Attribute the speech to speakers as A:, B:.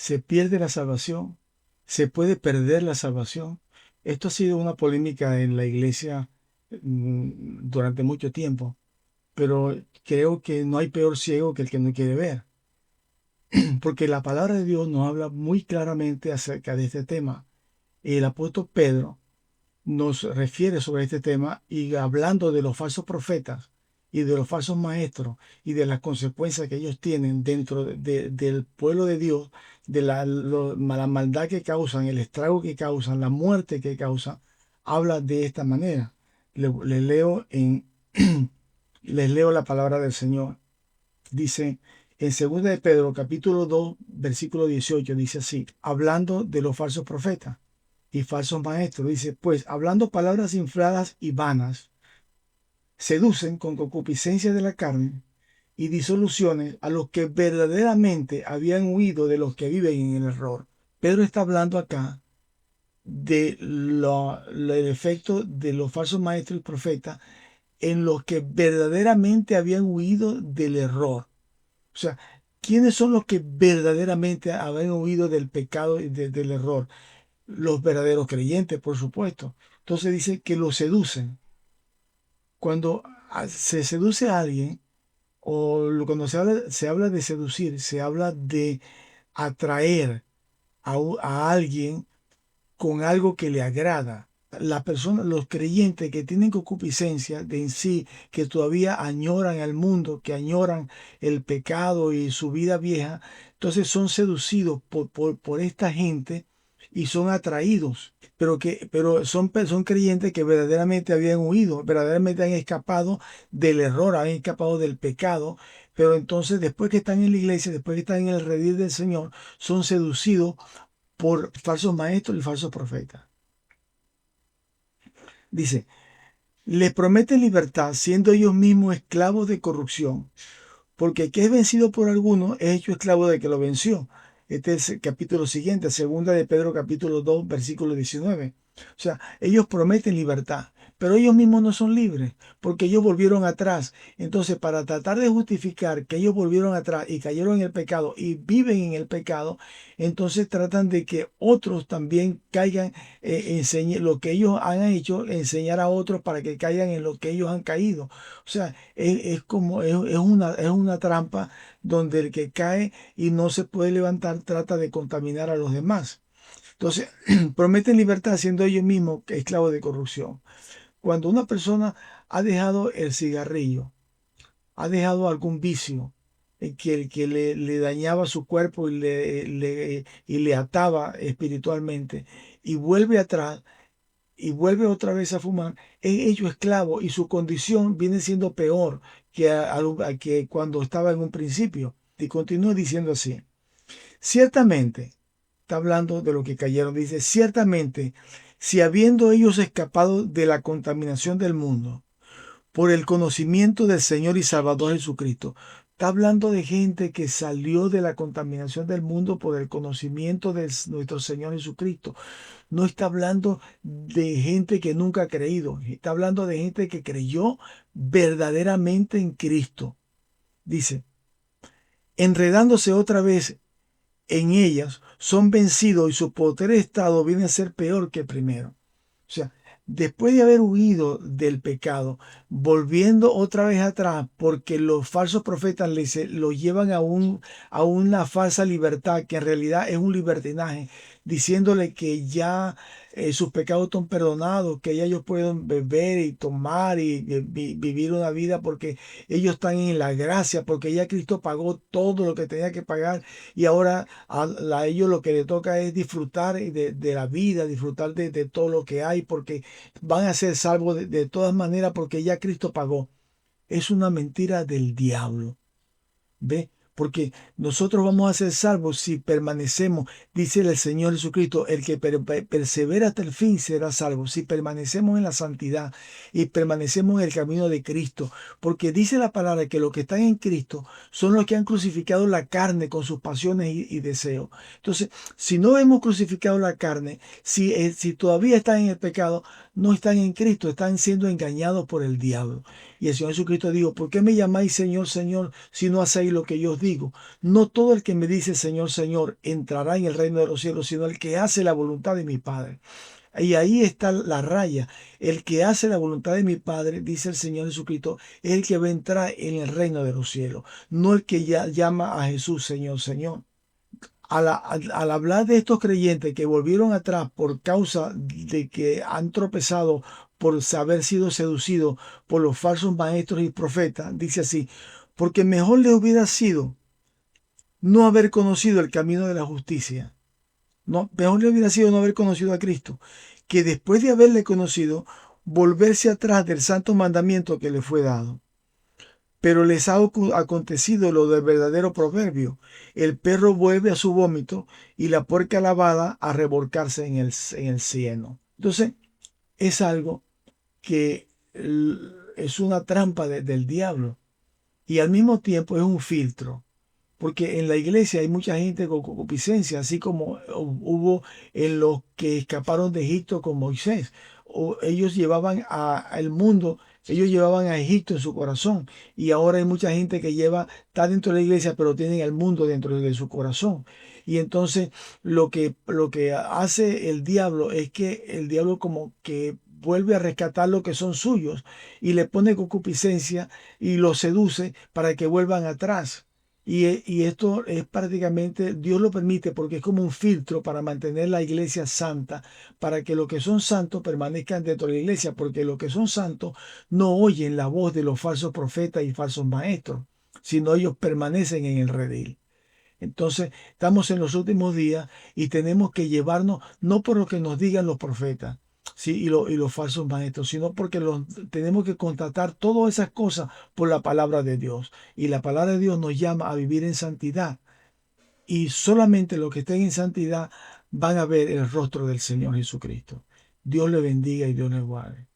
A: ¿Se pierde la salvación? ¿Se puede perder la salvación? Esto ha sido una polémica en la iglesia durante mucho tiempo, pero creo que no hay peor ciego que el que no quiere ver, porque la palabra de Dios nos habla muy claramente acerca de este tema. El apóstol Pedro nos refiere sobre este tema y hablando de los falsos profetas y de los falsos maestros y de las consecuencias que ellos tienen dentro del pueblo de Dios, de la maldad que causan, el estrago que causan, la muerte que causan, habla de esta manera. Les leo les leo la palabra del Señor. Dice en 2 de Pedro, capítulo 2, versículo 18, dice así, hablando de los falsos profetas y falsos maestros. Dice, pues hablando palabras infladas y vanas, seducen con concupiscencia de la carne y disoluciones a los que verdaderamente habían huido de los que viven en el error. Pedro está hablando acá de el efecto de los falsos maestros y profetas en los que verdaderamente habían huido del error. O sea, ¿quiénes son los que verdaderamente habían huido del pecado y del error? Los verdaderos creyentes, por supuesto. Entonces dice que los seducen. Cuando se seduce a alguien, cuando se habla de seducir, se habla de atraer a alguien con algo que le agrada. Las personas, los creyentes que tienen concupiscencia de en sí, que todavía añoran al mundo, que añoran el pecado y su vida vieja, entonces son seducidos por esta gente y son atraídos, pero son creyentes que verdaderamente habían huido, verdaderamente han escapado del error, han escapado del pecado, pero entonces después que están en la iglesia, después que están en el redil del Señor, son seducidos por falsos maestros y falsos profetas. Dice, les promete libertad siendo ellos mismos esclavos de corrupción, porque el que es vencido por alguno es hecho esclavo de que lo venció. Este es el capítulo siguiente, segunda de Pedro capítulo 2, versículo 19. O sea, ellos prometen libertad, pero ellos mismos no son libres, porque ellos volvieron atrás. Entonces, para tratar de justificar que ellos volvieron atrás y cayeron en el pecado y viven en el pecado, entonces tratan de que otros también caigan, lo que ellos han hecho, enseñar a otros para que caigan en lo que ellos han caído. O sea, es una trampa donde el que cae y no se puede levantar trata de contaminar a los demás. Entonces, prometen libertad siendo ellos mismos esclavos de corrupción. Cuando una persona ha dejado el cigarrillo, ha dejado algún vicio que le dañaba su cuerpo y le ataba espiritualmente, y vuelve atrás y vuelve otra vez a fumar, es hecho esclavo y su condición viene siendo peor que cuando estaba en un principio. Y continúa diciendo así. Ciertamente, está hablando de lo que cayeron, dice, ciertamente, si habiendo ellos escapado de la contaminación del mundo, por el conocimiento del Señor y Salvador Jesucristo. Está hablando de gente que salió de la contaminación del mundo por el conocimiento de nuestro Señor Jesucristo. No está hablando de gente que nunca ha creído. Está hablando de gente que creyó verdaderamente en Cristo. Dice, enredándose otra vez en ellas, son vencidos y su poder estado viene a ser peor que el primero. O sea, después de haber huido del pecado, volviendo otra vez atrás, porque los falsos profetas lo llevan a una falsa libertad, que en realidad es un libertinaje, diciéndole que ya sus pecados están perdonados, que ya ellos pueden beber y tomar y vivir una vida porque ellos están en la gracia, porque ya Cristo pagó todo lo que tenía que pagar y ahora a ellos lo que les toca es disfrutar de la vida, disfrutar de todo lo que hay, porque van a ser salvos de todas maneras, porque ya Cristo pagó. Es una mentira del diablo. ¿Ve? Porque nosotros vamos a ser salvos si permanecemos, dice el Señor Jesucristo, el que persevera hasta el fin será salvo, si permanecemos en la santidad y permanecemos en el camino de Cristo, porque dice la palabra que los que están en Cristo son los que han crucificado la carne con sus pasiones y deseos. Entonces, si no hemos crucificado la carne, si todavía están en el pecado, no están en Cristo, están siendo engañados por el diablo. Y el Señor Jesucristo dijo, ¿por qué me llamáis Señor, Señor, si no hacéis lo que yo os digo? digo, no todo el que me dice Señor, Señor, entrará en el reino de los cielos, sino el que hace la voluntad de mi Padre. Y ahí está la raya. El que hace la voluntad de mi Padre, dice el Señor Jesucristo, es el que va a entrar en el reino de los cielos, no el que ya llama a Jesús Señor, Señor. Al hablar de estos creyentes que volvieron atrás por causa de que han tropezado por haber sido seducidos por los falsos maestros y profetas, dice así, porque mejor les hubiera sido no haber conocido el camino de la justicia. No, mejor le hubiera sido no haber conocido a Cristo, que después de haberle conocido, volverse atrás del santo mandamiento que le fue dado. Pero les ha acontecido lo del verdadero proverbio. El perro vuelve a su vómito y la puerca lavada a revolcarse en el cieno. Entonces, es algo que es una trampa del diablo y al mismo tiempo es un filtro. Porque en la iglesia hay mucha gente con concupiscencia, así como hubo en los que escaparon de Egipto con Moisés. O ellos llevaban al mundo, ellos llevaban a Egipto en su corazón. Y ahora hay mucha gente que está dentro de la iglesia, pero tienen al mundo dentro de su corazón. Y entonces lo que hace el diablo es que el diablo como que vuelve a rescatar lo que son suyos y le pone concupiscencia y los seduce para que vuelvan atrás. Y esto es prácticamente, Dios lo permite porque es como un filtro para mantener la iglesia santa, para que los que son santos permanezcan dentro de la iglesia, porque los que son santos no oyen la voz de los falsos profetas y falsos maestros, sino ellos permanecen en el redil. Entonces, estamos en los últimos días y tenemos que llevarnos, no por lo que nos digan los profetas, ¿sí? Y los falsos maestros, sino porque tenemos que contratar todas esas cosas por la palabra de Dios. Y la palabra de Dios nos llama a vivir en santidad. Y solamente los que estén en santidad van a ver el rostro del Señor Jesucristo. Dios le bendiga y Dios le guarde.